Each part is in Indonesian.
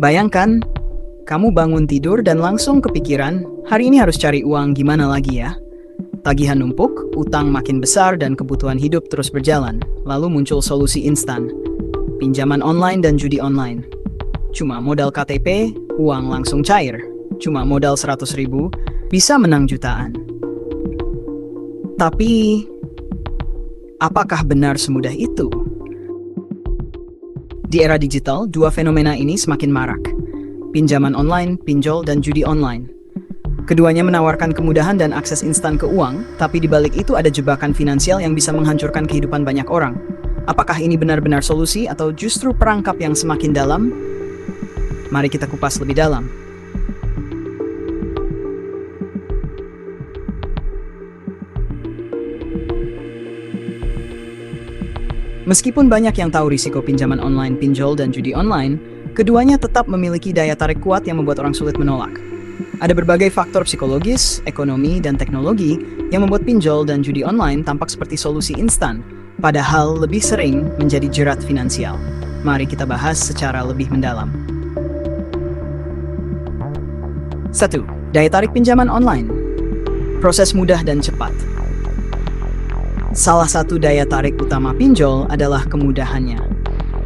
Bayangkan, kamu bangun tidur dan langsung kepikiran, hari ini harus cari uang gimana lagi ya? Tagihan numpuk, utang makin besar dan kebutuhan hidup terus berjalan. Lalu muncul solusi instan, pinjaman online dan judi online. Cuma modal KTP, uang langsung cair. Cuma modal 100.000, bisa menang jutaan. Tapi, apakah benar semudah itu? Di era digital, dua fenomena ini semakin marak. Pinjaman online, pinjol, dan judi online. Keduanya menawarkan kemudahan dan akses instan ke uang, tapi di balik itu ada jebakan finansial yang bisa menghancurkan kehidupan banyak orang. Apakah ini benar-benar solusi atau justru perangkap yang semakin dalam? Mari kita kupas lebih dalam. Meskipun banyak yang tahu risiko pinjaman online, pinjol, dan judi online, keduanya tetap memiliki daya tarik kuat yang membuat orang sulit menolak. Ada berbagai faktor psikologis, ekonomi, dan teknologi yang membuat pinjol dan judi online tampak seperti solusi instan, padahal lebih sering menjadi jerat finansial. Mari kita bahas secara lebih mendalam. 1. Daya tarik pinjaman online. Proses mudah dan cepat. Salah satu daya tarik utama pinjol adalah kemudahannya.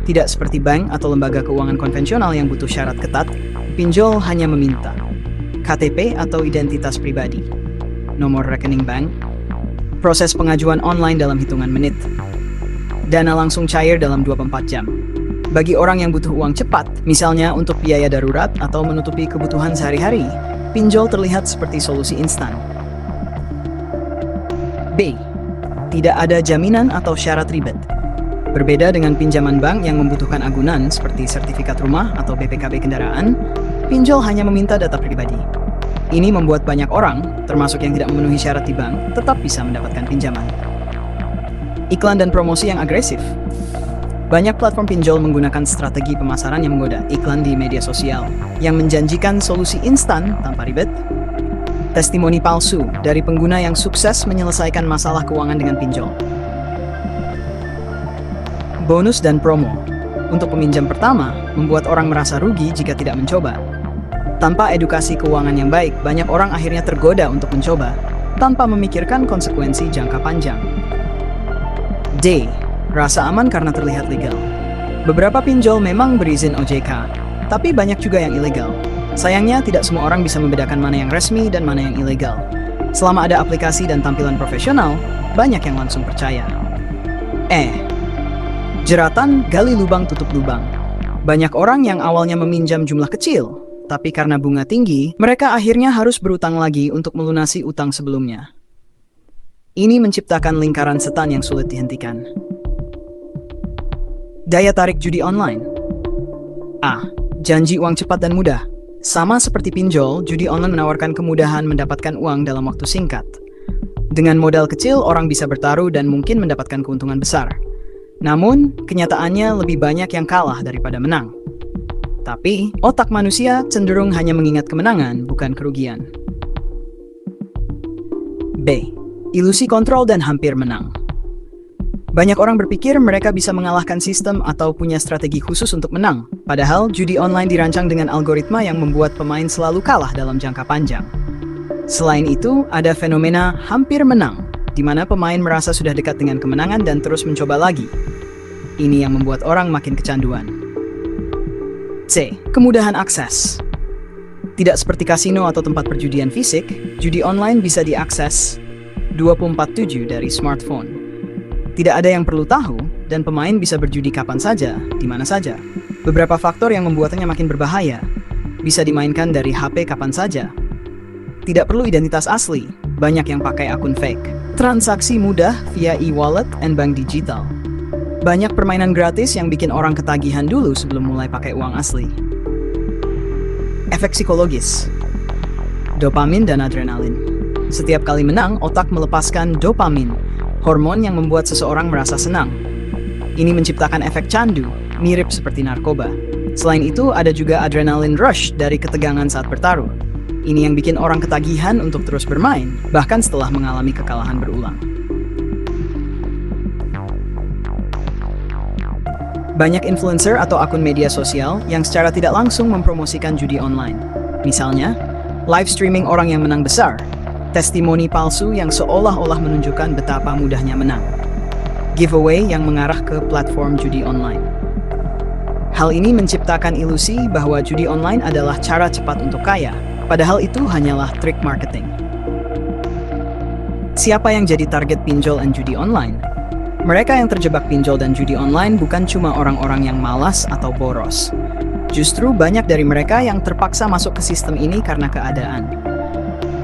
Tidak seperti bank atau lembaga keuangan konvensional yang butuh syarat ketat, pinjol hanya meminta KTP atau identitas pribadi, nomor rekening bank, proses pengajuan online dalam hitungan menit, dana langsung cair dalam 24 jam. Bagi orang yang butuh uang cepat, misalnya untuk biaya darurat atau menutupi kebutuhan sehari-hari, pinjol terlihat seperti solusi instan. B. Tidak ada jaminan atau syarat ribet. Berbeda dengan pinjaman bank yang membutuhkan agunan seperti sertifikat rumah atau BPKB kendaraan, pinjol hanya meminta data pribadi. Ini membuat banyak orang, termasuk yang tidak memenuhi syarat di bank, tetap bisa mendapatkan pinjaman. Iklan dan promosi yang agresif. Banyak platform pinjol menggunakan strategi pemasaran yang menggoda, iklan di media sosial, yang menjanjikan solusi instan tanpa ribet. Testimoni palsu dari pengguna yang sukses menyelesaikan masalah keuangan dengan pinjol. Bonus dan promo. Untuk peminjam pertama, membuat orang merasa rugi jika tidak mencoba. Tanpa edukasi keuangan yang baik, banyak orang akhirnya tergoda untuk mencoba, tanpa memikirkan konsekuensi jangka panjang. D. Rasa aman karena terlihat legal. Beberapa pinjol memang berizin OJK, tapi banyak juga yang ilegal. Sayangnya, tidak semua orang bisa membedakan mana yang resmi dan mana yang ilegal. Selama ada aplikasi dan tampilan profesional, banyak yang langsung percaya. Jeratan gali lubang tutup lubang. Banyak orang yang awalnya meminjam jumlah kecil, tapi karena bunga tinggi, mereka akhirnya harus berutang lagi untuk melunasi utang sebelumnya. Ini menciptakan lingkaran setan yang sulit dihentikan. Daya tarik judi online. A. Janji uang cepat dan mudah. Sama seperti pinjol, judi online menawarkan kemudahan mendapatkan uang dalam waktu singkat. Dengan modal kecil, orang bisa bertaruh dan mungkin mendapatkan keuntungan besar. Namun, kenyataannya lebih banyak yang kalah daripada menang. Tapi, otak manusia cenderung hanya mengingat kemenangan, bukan kerugian. B. Ilusi kontrol dan hampir menang. Banyak orang berpikir mereka bisa mengalahkan sistem atau punya strategi khusus untuk menang. Padahal, judi online dirancang dengan algoritma yang membuat pemain selalu kalah dalam jangka panjang. Selain itu, ada fenomena hampir menang, di mana pemain merasa sudah dekat dengan kemenangan dan terus mencoba lagi. Ini yang membuat orang makin kecanduan. C. Kemudahan akses. Tidak seperti kasino atau tempat perjudian fisik, judi online bisa diakses 24/7 dari smartphone. Tidak ada yang perlu tahu, dan pemain bisa berjudi kapan saja, di mana saja. Beberapa faktor yang membuatnya makin berbahaya. Bisa dimainkan dari HP kapan saja. Tidak perlu identitas asli, banyak yang pakai akun fake. Transaksi mudah via e-wallet dan bank digital. Banyak permainan gratis yang bikin orang ketagihan dulu sebelum mulai pakai uang asli. Efek psikologis. Dopamin dan adrenalin. Setiap kali menang, otak melepaskan dopamin, hormon yang membuat seseorang merasa senang. Ini menciptakan efek candu, mirip seperti narkoba. Selain itu, ada juga adrenaline rush dari ketegangan saat bertaruh. Ini yang bikin orang ketagihan untuk terus bermain, bahkan setelah mengalami kekalahan berulang. Banyak influencer atau akun media sosial yang secara tidak langsung mempromosikan judi online. Misalnya, live streaming orang yang menang besar, testimoni palsu yang seolah-olah menunjukkan betapa mudahnya menang, giveaway yang mengarah ke platform judi online. Hal ini menciptakan ilusi bahwa judi online adalah cara cepat untuk kaya, padahal itu hanyalah trik marketing. Siapa yang jadi target pinjol dan judi online? Mereka yang terjebak pinjol dan judi online bukan cuma orang-orang yang malas atau boros. Justru banyak dari mereka yang terpaksa masuk ke sistem ini karena keadaan.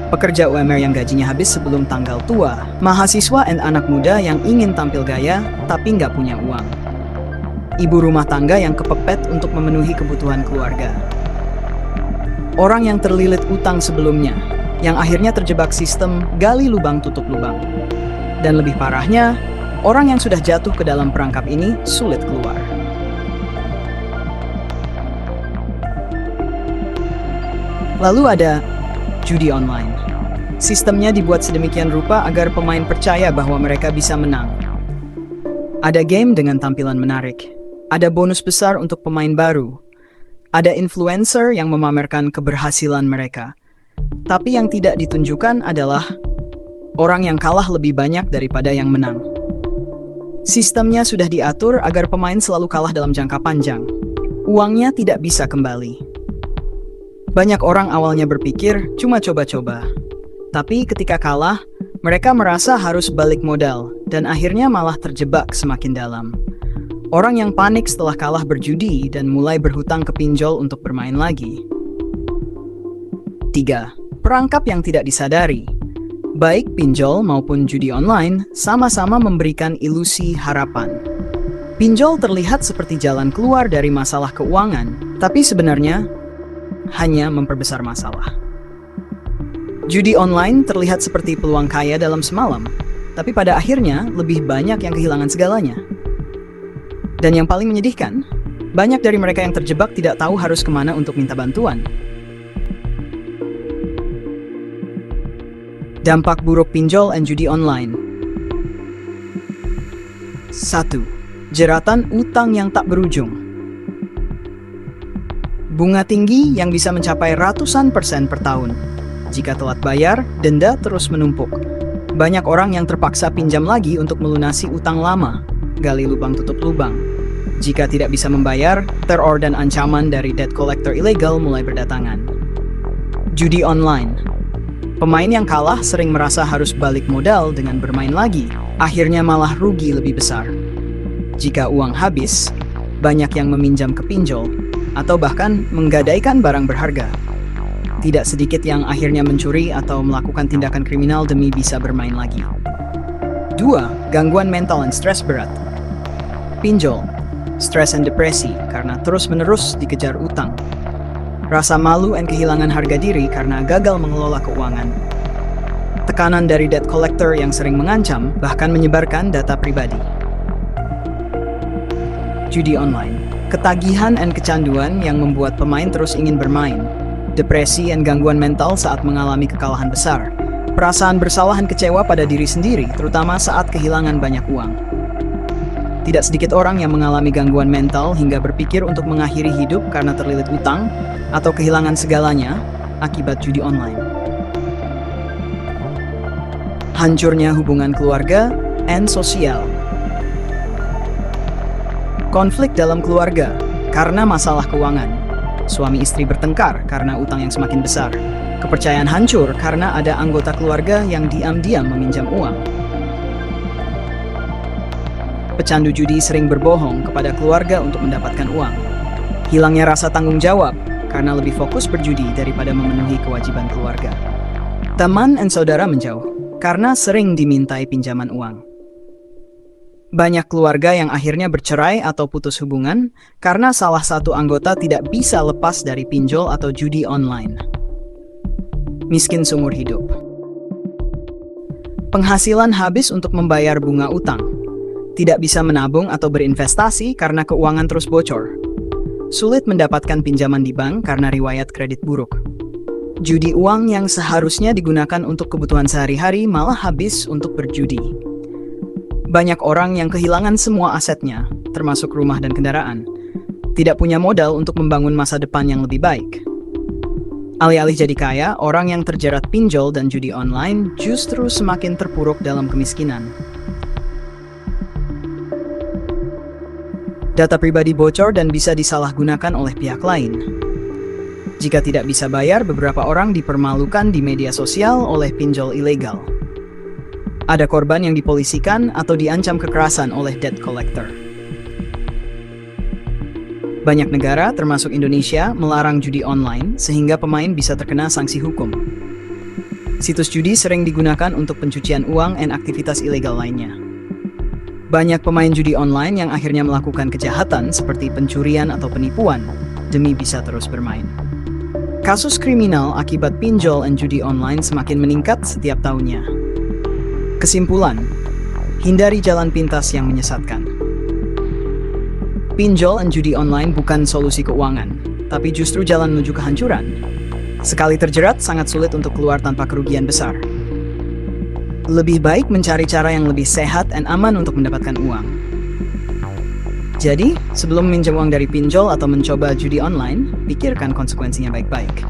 Pekerja UMR yang gajinya habis sebelum tanggal tua, mahasiswa dan anak muda yang ingin tampil gaya tapi nggak punya uang. Ibu rumah tangga yang kepepet untuk memenuhi kebutuhan keluarga. Orang yang terlilit utang sebelumnya, yang akhirnya terjebak sistem gali lubang tutup lubang. Dan lebih parahnya, orang yang sudah jatuh ke dalam perangkap ini sulit keluar. Lalu ada judi online. Sistemnya dibuat sedemikian rupa agar pemain percaya bahwa mereka bisa menang. Ada game dengan tampilan menarik. Ada bonus besar untuk pemain baru. Ada influencer yang memamerkan keberhasilan mereka. Tapi yang tidak ditunjukkan adalah orang yang kalah lebih banyak daripada yang menang. Sistemnya sudah diatur agar pemain selalu kalah dalam jangka panjang. Uangnya tidak bisa kembali. Banyak orang awalnya berpikir cuma coba-coba. Tapi ketika kalah, mereka merasa harus balik modal dan akhirnya malah terjebak semakin dalam. Orang yang panik setelah kalah berjudi dan mulai berhutang ke pinjol untuk bermain lagi. 3. Perangkap yang tidak disadari. Baik pinjol maupun judi online sama-sama memberikan ilusi harapan. Pinjol terlihat seperti jalan keluar dari masalah keuangan, tapi sebenarnya hanya memperbesar masalah. Judi online terlihat seperti peluang kaya dalam semalam, tapi pada akhirnya lebih banyak yang kehilangan segalanya. Dan yang paling menyedihkan, banyak dari mereka yang terjebak tidak tahu harus kemana untuk minta bantuan. Dampak buruk pinjol dan judi online. 1. Jeratan utang yang tak berujung. Bunga tinggi yang bisa mencapai ratusan persen per tahun. Jika telat bayar, denda terus menumpuk. Banyak orang yang terpaksa pinjam lagi untuk melunasi utang lama. Gali lubang tutup lubang. Jika tidak bisa membayar, teror dan ancaman dari debt collector ilegal mulai berdatangan. Judi online. Pemain yang kalah sering merasa harus balik modal dengan bermain lagi, akhirnya malah rugi lebih besar. Jika uang habis, banyak yang meminjam ke pinjol, atau bahkan menggadaikan barang berharga. Tidak sedikit yang akhirnya mencuri atau melakukan tindakan kriminal demi bisa bermain lagi. 2. Gangguan mental dan stres berat. Pinjol, stres dan depresi karena terus-menerus dikejar utang. Rasa malu dan kehilangan harga diri karena gagal mengelola keuangan. Tekanan dari debt collector yang sering mengancam, bahkan menyebarkan data pribadi. Judi online, ketagihan dan kecanduan yang membuat pemain terus ingin bermain. Depresi dan gangguan mental saat mengalami kekalahan besar. Perasaan bersalah dan kecewa pada diri sendiri, terutama saat kehilangan banyak uang. Tidak sedikit orang yang mengalami gangguan mental hingga berpikir untuk mengakhiri hidup karena terlilit utang atau kehilangan segalanya akibat judi online. Hancurnya hubungan keluarga dan sosial. Konflik dalam keluarga karena masalah keuangan. Suami istri bertengkar karena utang yang semakin besar. Kepercayaan hancur karena ada anggota keluarga yang diam-diam meminjam uang. Pecandu judi sering berbohong kepada keluarga untuk mendapatkan uang. Hilangnya rasa tanggung jawab karena lebih fokus berjudi daripada memenuhi kewajiban keluarga. Teman dan saudara menjauh karena sering dimintai pinjaman uang. Banyak keluarga yang akhirnya bercerai atau putus hubungan karena salah satu anggota tidak bisa lepas dari pinjol atau judi online. Miskin seumur hidup. Penghasilan habis untuk membayar bunga utang. Tidak bisa menabung atau berinvestasi karena keuangan terus bocor. Sulit mendapatkan pinjaman di bank karena riwayat kredit buruk. Judi uang yang seharusnya digunakan untuk kebutuhan sehari-hari malah habis untuk berjudi. Banyak orang yang kehilangan semua asetnya, termasuk rumah dan kendaraan, tidak punya modal untuk membangun masa depan yang lebih baik. Alih-alih jadi kaya, orang yang terjerat pinjol dan judi online justru semakin terpuruk dalam kemiskinan. Data pribadi bocor dan bisa disalahgunakan oleh pihak lain. Jika tidak bisa bayar, beberapa orang dipermalukan di media sosial oleh pinjol ilegal. Ada korban yang dipolisikan atau diancam kekerasan oleh debt collector. Banyak negara, termasuk Indonesia, melarang judi online sehingga pemain bisa terkena sanksi hukum. Situs judi sering digunakan untuk pencucian uang dan aktivitas ilegal lainnya. Banyak pemain judi online yang akhirnya melakukan kejahatan seperti pencurian atau penipuan demi bisa terus bermain. Kasus kriminal akibat pinjol dan judi online semakin meningkat setiap tahunnya. Kesimpulan, hindari jalan pintas yang menyesatkan. Pinjol dan judi online bukan solusi keuangan, tapi justru jalan menuju kehancuran. Sekali terjerat, sangat sulit untuk keluar tanpa kerugian besar. Lebih baik mencari cara yang lebih sehat dan aman untuk mendapatkan uang. Jadi, sebelum meminjam uang dari pinjol atau mencoba judi online, pikirkan konsekuensinya baik-baik.